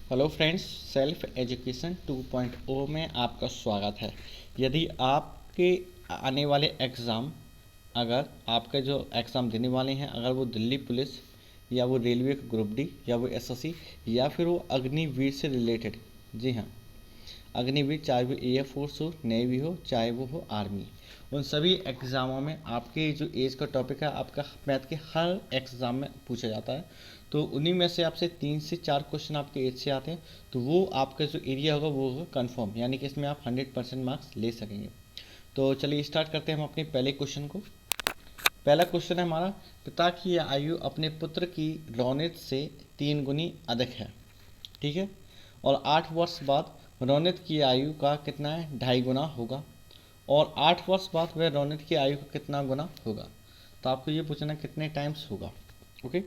Hello friends, self education 2.0 में आपका स्वागत है। यदि आपके आने वाले एग्ज़ाम, अगर आपके जो एग्ज़ाम देने वाले हैं, अगर वो दिल्ली पुलिस या वो रेलवे का ग्रुप डी या वो एसएससी या फिर वो अग्निवीर से रिलेटेड, जी हाँ, अग्निवीर, चाहे वो एयर फोर्स हो, नेवी हो, चाहे वो हो आर्मी, उन सभी एग्ज़ामों में आपके जो एज का टॉपिक है आपका मैथ के हर एग्ज़ाम में पूछा जाता है। तो उन्हीं में से आपसे 3 से 4 क्वेश्चन आपके एज से आते हैं, तो वो आपका जो एरिया होगा वो होगा कन्फर्म, यानी कि इसमें आप 100% मार्क्स ले सकेंगे। तो चलिए स्टार्ट करते हैं हम अपने पहले क्वेश्चन को। पहला क्वेश्चन है हमारा, पिता की आयु अपने पुत्र की रौनित से 3 गुनी अधिक है, ठीक है, और 8 वर्ष बाद रौनित की आयु का कितना है, 2.5 गुना होगा, और 8 वर्ष बाद वह रौनित की आयु का कितना गुना होगा। तो आपको ये पूछना कितने टाइम्स होगा। ओके,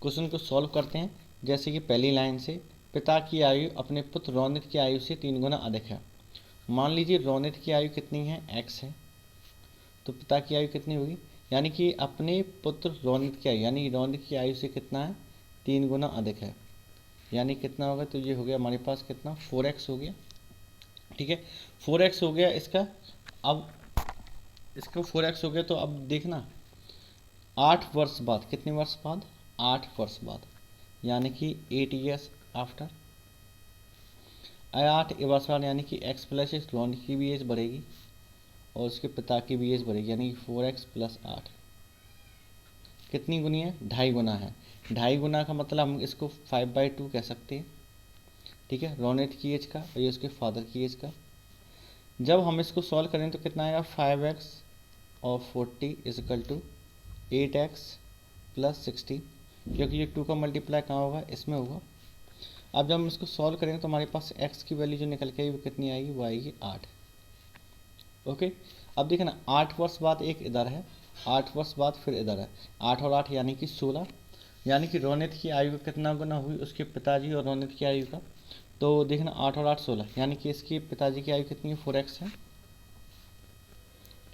क्वेश्चन को सॉल्व करते हैं। जैसे कि पहली लाइन से, पिता की आयु अपने पुत्र रौनित की आयु से 3 गुना अधिक है। मान लीजिए रौनित की आयु कितनी है, x है, तो पिता की आयु कितनी होगी, यानी कि अपने पुत्र रौनित की आयु, यानी रौनित की आयु से कितना है, 3 गुना अधिक है, यानी कितना होगा, तो ये हो गया हमारे पास कितना, 4x हो गया, ठीक है, 4x हो गया इसका। अब इसका 4x हो गया, तो अब देखना 8 वर्ष बाद, कितने वर्ष बाद, 8 वर्ष बाद, यानी कि 8 ईयर्स आफ्टर, 8 वर्ष बाद, यानी कि x प्लस इस लॉन्ड की भी एज बढ़ेगी और उसके पिता की भी एज बढ़ेगी, यानी कि 4x प्लस 8 कितनी गुनी है, 2.5 गुना है। 2.5 गुना का मतलब हम इसको 5/2 कह सकते हैं, ठीक है, रोनेट की एज का और ये उसके फादर की एज का। जब हम इसको सॉल्व करें तो कितना आएगा, 5x और 40 इजकल टू 8x प्लस 16, क्योंकि ये 2 का मल्टीप्लाई कहाँ होगा, इसमें होगा। अब जब हम इसको सॉल्व करेंगे तो हमारे पास x की वैल्यू जो निकल के आई वो कितनी आएगी, वो आएगी 8। ओके, अब देखिए ना, 8 वर्ष बाद एक इधर है, 8 वर्ष बाद फिर इधर है, 8 और 8 यानी कि 16, यानी कि रोनित की आयु का कितना गुना हुई, उसके पिताजी और रोनित की आयु का। तो देखना 8 और 8 16, यानी कि इसके पिताजी की आयु कितनी है, 4x है,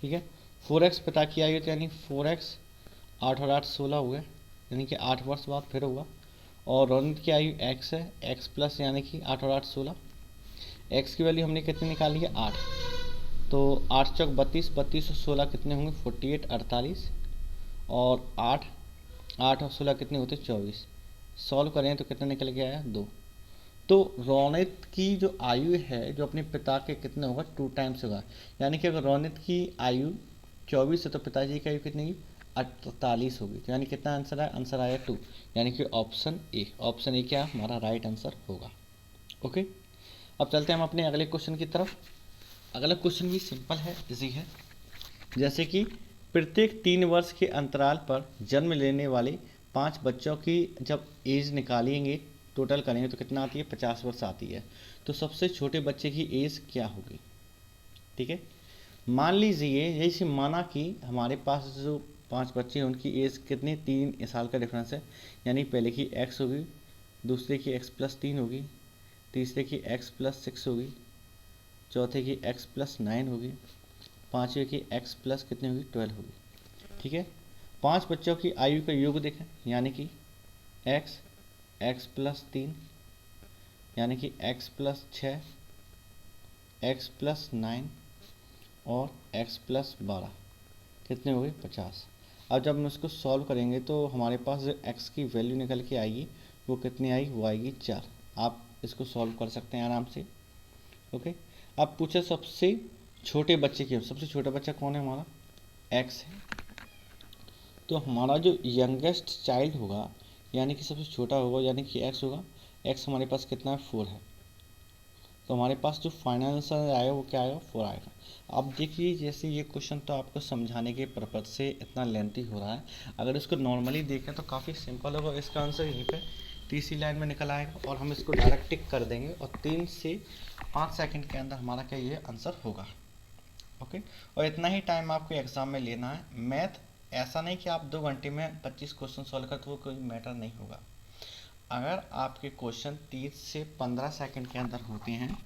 ठीक है, 4x पिता की आयु, तो यानी 4x, 8 और 8 16 हुए, यानी कि 8 वर्ष बाद फिर हुआ। और रोनित की आयु x है, x प्लस यानी कि 8 और 8 16, x की वैल्यू हमने कितनी निकाली है, 8, तो 8 चौक 32, 32 और 16 कितने होंगे, 48 48, और 8 8 और 16 कितने होते, 24। सॉल्व करें तो कितना निकल के आया, 2। तो रोनित की जो आयु है जो अपने पिता के कितने होगा, 2 टाइम्स होगा, यानी कि अगर रोनित की आयु 24 है तो पिताजी की आयु कितनी होगी, 48 होगी। तो यानी कितना आंसर आया, आंसर आया 2, यानी कि ऑप्शन ए, ऑप्शन ए क्या हमारा राइट आंसर होगा। ओके, अब चलते हैं हम अपने अगले क्वेश्चन की तरफ। अगला क्वेश्चन भी सिंपल है, इजी है। जैसे कि प्रत्येक 3 वर्ष के अंतराल पर जन्म लेने वाले 5 बच्चों की जब एज निकालेंगे, टोटल करेंगे तो कितना आती है, 50 वर्ष आती है। तो सबसे छोटे बच्चे की एज क्या होगी, ठीक है। मान लीजिए, जैसे माना कि हमारे पास जो 5 बच्चे हैं उनकी एज कितनी, 3 साल का डिफरेंस है, यानी पहले की x होगी, दूसरे की x प्लस 3 होगी, तीसरे की x प्लस 6 होगी, चौथे की x प्लस 9 होगी, पाँचवें की x प्लस कितनी होगी, 12 होगी, ठीक है। 5 बच्चों की आयु का योग देखें, यानी कि x प्लस 3, यानी कि x प्लस 6, x प्लस 9 और x प्लस 12 कितने हो गए, 50। अब जब हम इसको सॉल्व करेंगे तो हमारे पास जो x की वैल्यू निकल के आएगी वो कितनी आएगी, वो आएगी 4। आप इसको सॉल्व कर सकते हैं आराम से। ओके, अब पूछे सबसे छोटे बच्चे की, सबसे छोटा बच्चा कौन है, हमारा x है। तो हमारा जो यंगेस्ट चाइल्ड होगा, यानी कि सबसे छोटा होगा, यानी कि x होगा, x हमारे पास कितना है, 4 है। तो हमारे पास जो फाइनल आंसर आएगा वो क्या आएगा, 4 आएगा। अब देखिए, जैसे ये क्वेश्चन तो आपको समझाने के पर्पज से इतना लेंथी हो रहा है, अगर इसको नॉर्मली देखें तो काफ़ी सिंपल होगा। इसका आंसर यहीं पे तीसरी लाइन में निकल आएगा और हम इसको डायरेक्ट टिक कर देंगे और 3 से 5 सेकंड के अंदर हमारा क्या ये आंसर होगा। ओके, और इतना ही टाइम आपको एग्ज़ाम में लेना है। मैथ ऐसा नहीं कि आप 2 घंटे में 25 क्वेश्चन सॉल्व कर, तो वो कोई मैटर नहीं होगा। अगर आपके क्वेश्चन 30 से 15 सेकंड के अंदर होते हैं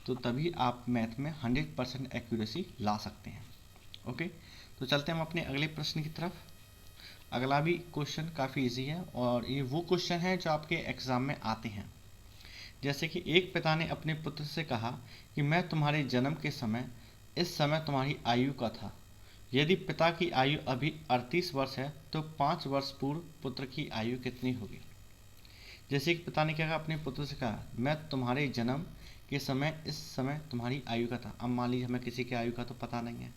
तो तभी आप मैथ में 100% एक्यूरेसी ला सकते हैं। ओके, तो चलते हैं हम अपने अगले प्रश्न की तरफ। अगला भी क्वेश्चन काफ़ी इजी है और ये वो क्वेश्चन है जो आपके एग्ज़ाम में आते हैं। जैसे कि एक पिता ने अपने पुत्र से कहा कि मैं तुम्हारे जन्म के समय इस समय तुम्हारी आयु का था। यदि पिता की आयु अभी 38 वर्ष है तो 5 वर्ष पूर्व पुत्र की आयु कितनी होगी। जैसे कि पिता ने क्या कहा, अपने पुत्र से कहा मैं तुम्हारे जन्म के समय इस समय तुम्हारी आयु का था। अब मान लीजिए हमें किसी की आयु का तो पता नहीं है,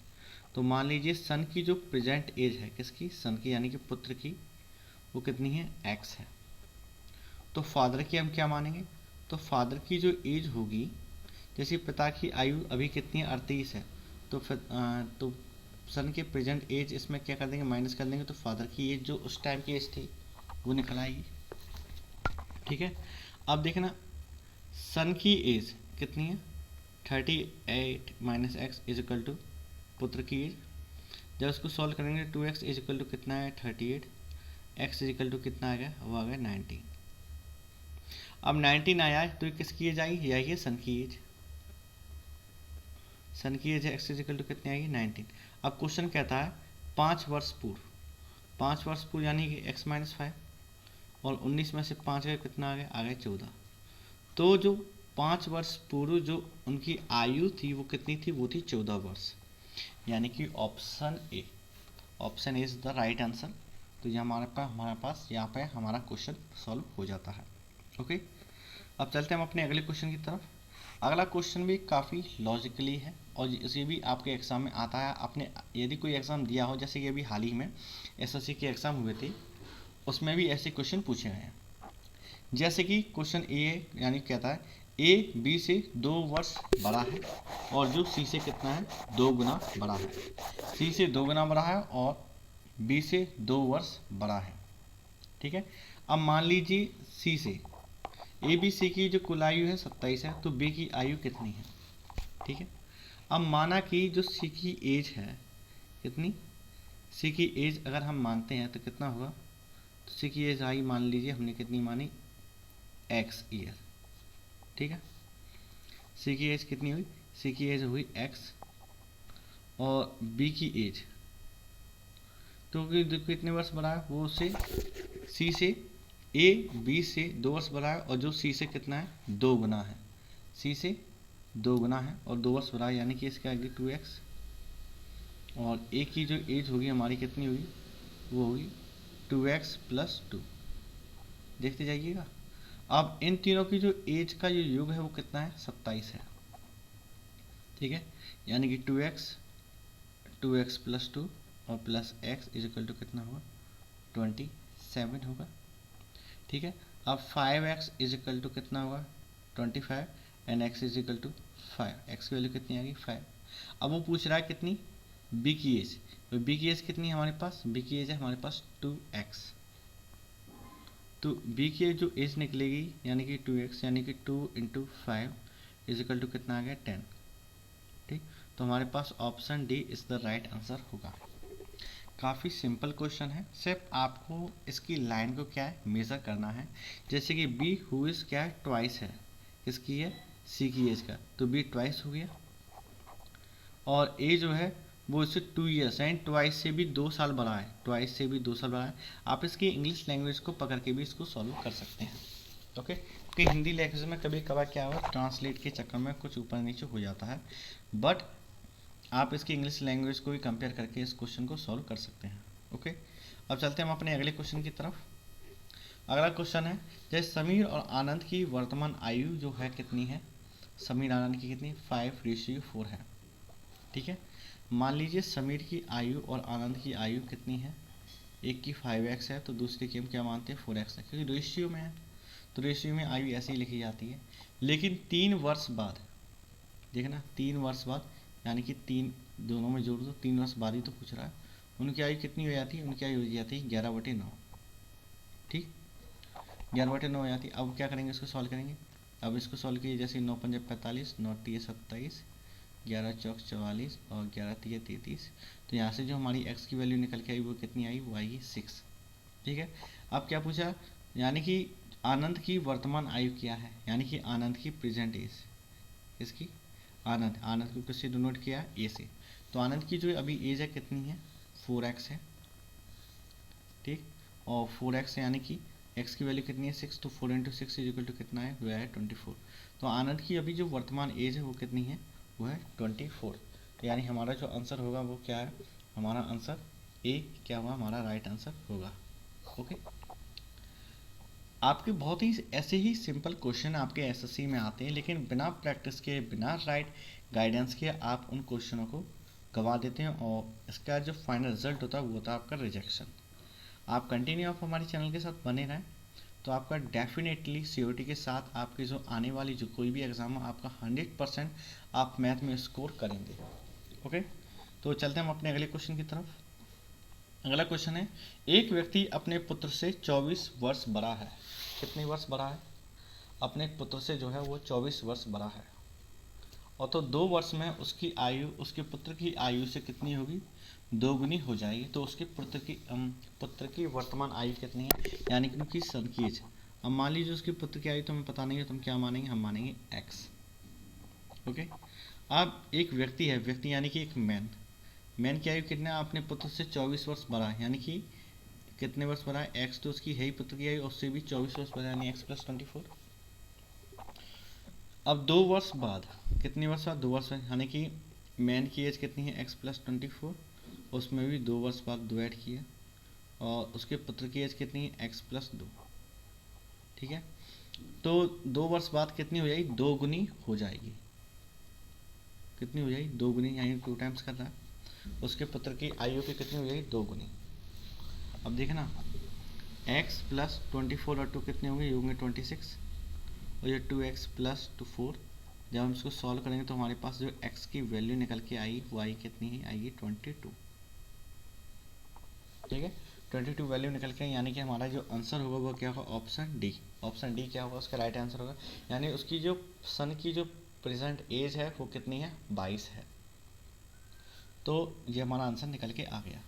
तो मान लीजिए सन की जो प्रेजेंट एज है, किसकी, सन की यानी कि पुत्र की, वो कितनी है, एक्स है। तो फादर की हम क्या मानेंगे, तो फादर की जो एज होगी, जैसे पिता की आयु अभी कितनी है, 38 है, तो फिर तो सन के प्रेजेंट एज इसमें क्या कर देंगे, माइनस कर देंगे, तो फादर की एज जो उस टाइम की एज थी वो निकल आएगी। ठीक है, अब देखना सन की एज कितनी है, 38 minus x is equal to पुत्र की एज। जब इसको सॉल्व करेंगे 2x इज इक्वल टू कितना है, 38, x इज इक्वल टू कितना आ गया, वो आ गया 19। अब 19 आया है तो ये किसकी एज आएगी, यही है सन की एज। सन की एज है x इज इक्वल टू कितनी आएगी, 19। अब क्वेश्चन कहता है 5 वर्ष पूर्व, 5 वर्ष पूर्व यानी कि x माइनस 5, और 19 में से 5 गए कितना आ गया 14। तो जो 5 वर्ष पूर्व जो उनकी आयु थी वो कितनी थी, वो थी 14 वर्ष, यानी कि option A, option A is the right answer. तो ये हमारे पास यहाँ पे हमारा क्वेश्चन सॉल्व हो जाता है। ओके, अब चलते हैं हम अपने अगले क्वेश्चन की तरफ। अगला क्वेश्चन भी काफ़ी लॉजिकली है और इसे भी आपके एग्जाम में आता है। आपने यदि कोई एग्ज़ाम दिया हो, जैसे कि अभी हाल ही में एसएससी के एग्ज़ाम हुए थे, उसमें भी ऐसे क्वेश्चन पूछे गए हैं। जैसे कि क्वेश्चन ए यानी कहता है ए बी से 2 वर्ष बड़ा है और जो सी से कितना है, 2 गुना बड़ा है। सी से 2 गुना बड़ा है और बी से 2 वर्ष बड़ा है। ठीक है, अब मान लीजिए सी से ए बी सी की जो कुल आयु है 27 है, तो बी की आयु कितनी है। ठीक है, अब माना कि जो सी की एज है कितनी, सी की एज अगर हम मानते हैं तो कितना होगा, तो सी की एज आई मान लीजिए हमने कितनी मानी, एक्स ईयर। ठीक है, सी की एज कितनी हुई, सी की एज हुई एक्स और बी की एज तो कितने वर्ष बड़ा है, वो से सी से ए बी से 2 वर्ष बड़ा है और जो सी से कितना है, 2 गुना है, सी से 2 गुना है और 2 वर्ष बड़ा है, यानी कि इसके आगे 2x और ए की जो एज होगी हमारी कितनी होगी, वो होगी 2x प्लस 2। देखते जाइएगा, अब इन तीनों की जो एज का जो योग है वो कितना है, 27 है। ठीक है, यानी कि 2x प्लस 2 और plus x is equal to कितना होगा, 27 होगा। ठीक है, अब 5x इज इक्वल टू कितना होगा, 25 and x is equal to 5, x की वैल्यू कितनी आ गई, 5। अब वो पूछ रहा है कितनी, b की एज, तो b की एज कितनी है हमारे पास, b की एज है हमारे पास 2x, तो b की जो एज निकलेगी यानी कि 2x यानी कि 2 इंटू 5 इज इक्वल टू कितना आ गया, 10। ठीक, तो हमारे पास option D is the right answer होगा। काफ़ी सिंपल क्वेश्चन है, सिर्फ आपको इसकी लाइन को क्या है, मेज़र करना है। जैसे कि बी हु इज़ क्या है, ट्वाइस है, किसकी है, सी की एज का, तो बी ट्वाइस हो गया और ए जो है वो इससे 2 ईयर्स एंड ट्वाइस से भी 2 साल बड़ा है, ट्वाइस से भी 2 साल बड़ा है। आप इसकी इंग्लिश लैंग्वेज को पकड़ के भी इसको सॉल्व कर सकते हैं। ओके, कि हिंदी लैंग्वेज में कभी कभार क्या हुआ, ट्रांसलेट के चक्कर में कुछ ऊपर नीचे हो जाता है, बट आप इसकी इंग्लिश लैंग्वेज को भी कंपेयर करके इस क्वेश्चन को सॉल्व कर सकते हैं। ओके, अब चलते हैं हम अपने अगले क्वेश्चन की तरफ। अगला क्वेश्चन है, जैसे समीर और आनंद की वर्तमान आयु जो है कितनी है, समीर आनंद की कितनी, 5:4 है। ठीक है, मान लीजिए समीर की आयु और आनंद की आयु कितनी है, एक की 5x है तो दूसरे की हम क्या मानते हैं, 4x है, क्योंकि रेशियो में है तो रेशियो में आयु ऐसे ही लिखी जाती है। लेकिन 3 वर्ष बाद, देखना 3 वर्ष बाद यानी कि 3 दोनों में जोड़ दो, 3 वर्ष बाद ही तो पूछ रहा है, उनकी आयु कितनी हो जाती है, उनकी आयु हो जाती है 11/9। ठीक, 11/9 हो जाती है। अब क्या करेंगे, इसको सॉल्व करेंगे। अब इसको सॉल्व कीजिए, जैसे 9 पंजे 45, 9 तिये 27, 11 चौक 44 और 11 तिये 33, तो यहाँ से जो हमारी x की वैल्यू निकल के आई वो कितनी आई, वो आएगी 6। ठीक है, अब क्या पूछा, यानी कि आनंद की वर्तमान आयु क्या है, यानी कि आनंद की प्रेजेंट एज, इसकी आनंद को किससे डिनोट किया, ए से, तो आनंद की जो अभी एज है कितनी है, 4x है। ठीक, और 4x यानी कि एक्स की वैल्यू कितनी है 6, तो 4 इंटू 6 इज इक्वल टू कितना है, वह है 24। तो आनंद की अभी जो वर्तमान एज है वो कितनी है, वो है 24। यानी हमारा जो आंसर होगा वो क्या है, हमारा आंसर ए क्या हुआ, हमारा राइट आंसर होगा। ओके, आपके बहुत ही ऐसे ही सिंपल क्वेश्चन आपके एसएससी में आते हैं, लेकिन बिना प्रैक्टिस के, बिना राइट गाइडेंस के आप उन क्वेश्चनों को गवा देते हैं, और इसका जो फाइनल रिजल्ट होता है वो होता है आपका रिजेक्शन। आप कंटिन्यू आप हमारे चैनल के साथ बने रहें, तो आपका डेफिनेटली सीओटी के साथ आपकी जो आने वाली जो कोई भी एग्ज़ाम है आपका 100% आप मैथ में स्कोर करेंगे। ओके, तो चलते हैं हम अपने अगले क्वेश्चन की तरफ। अगला क्वेश्चन है, एक व्यक्ति अपने पुत्र से 24 वर्ष बड़ा है। कितने वर्ष बड़ा है, अपने पुत्र से जो है वो 24 वर्ष बड़ा है, और तो 2 वर्ष में उसकी आयु उसके पुत्र की आयु से कितनी होगी, दोगुनी हो जाएगी। तो उसके पुत्र की वर्तमान आयु कितनी है, यानी कि उनकी सन की एज। अब मान लीजिए उसके पुत्र की आयु तो हमें पता नहीं है, तो हम क्या मानेंगे, हम मानेंगे एक्स। ओके, अब एक व्यक्ति है, व्यक्ति यानी कि एक मैन की आयु कितना है, अपने पुत्र से 24 वर्ष बड़ा है, यानी कि कितने वर्ष बड़ा है, एक्स तो उसकी है ही पुत्र की आयु, उससे भी 24 वर्ष बड़ा, यानी एक्स प्लस 24। अब 2 वर्ष बाद, कितने वर्ष बाद, 2 वर्ष बाद, यानी कि मैन की एज कितनी है, एक्स प्लस 24, उसमें भी 2 वर्ष बाद 2 ऐड किया, और उसके पुत्र की एज कितनी है, एक्स प्लस 2। ठीक है, तो 2 वर्ष बाद कितनी हो जाएगी, 2 गुनी हो जाएगी। कितनी हो जाएगी, 2 गुनी, यानी 2 टाइम्स कर रहा है। उसके पुत्र की आयु की कितनी हो जाएगी, 2 गुनी। अब देखना, x प्लस 24 और 2 कितने होंगे, ये होंगे 26, और ये 2x प्लस 4। जब हम इसको सॉल्व करेंगे तो हमारे पास जो x की वैल्यू निकल के आई वो आई कितनी है, आएगी 22। ठीक है, 22 वैल्यू निकल के, यानी कि हमारा जो आंसर होगा वो क्या होगा, ऑप्शन डी। ऑप्शन डी क्या होगा, उसका राइट आंसर होगा। यानी उसकी जो सन की जो प्रेजेंट एज है वो कितनी है, 22 है। तो ये हमारा आंसर निकल के आ गया।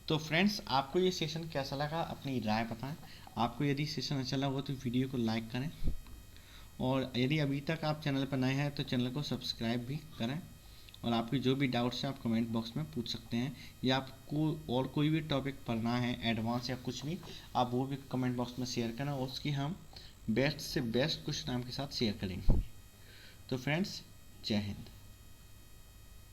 तो फ्रेंड्स, आपको ये सेशन कैसा लगा, अपनी राय बताएं। आपको यदि सेशन अच्छा लगा हो तो वीडियो को लाइक करें, और यदि अभी तक आप चैनल पर नए हैं तो चैनल को सब्सक्राइब भी करें, और आपकी जो भी डाउट्स हैं आप कमेंट बॉक्स में पूछ सकते हैं, या आपको और कोई भी टॉपिक पढ़ना है एडवांस या कुछ भी, आप वो भी कमेंट बॉक्स में शेयर करें, और उसकी हम बेस्ट से बेस्ट क्वेश्चन आपके साथ शेयर करेंगे। तो फ्रेंड्स, जय हिंद।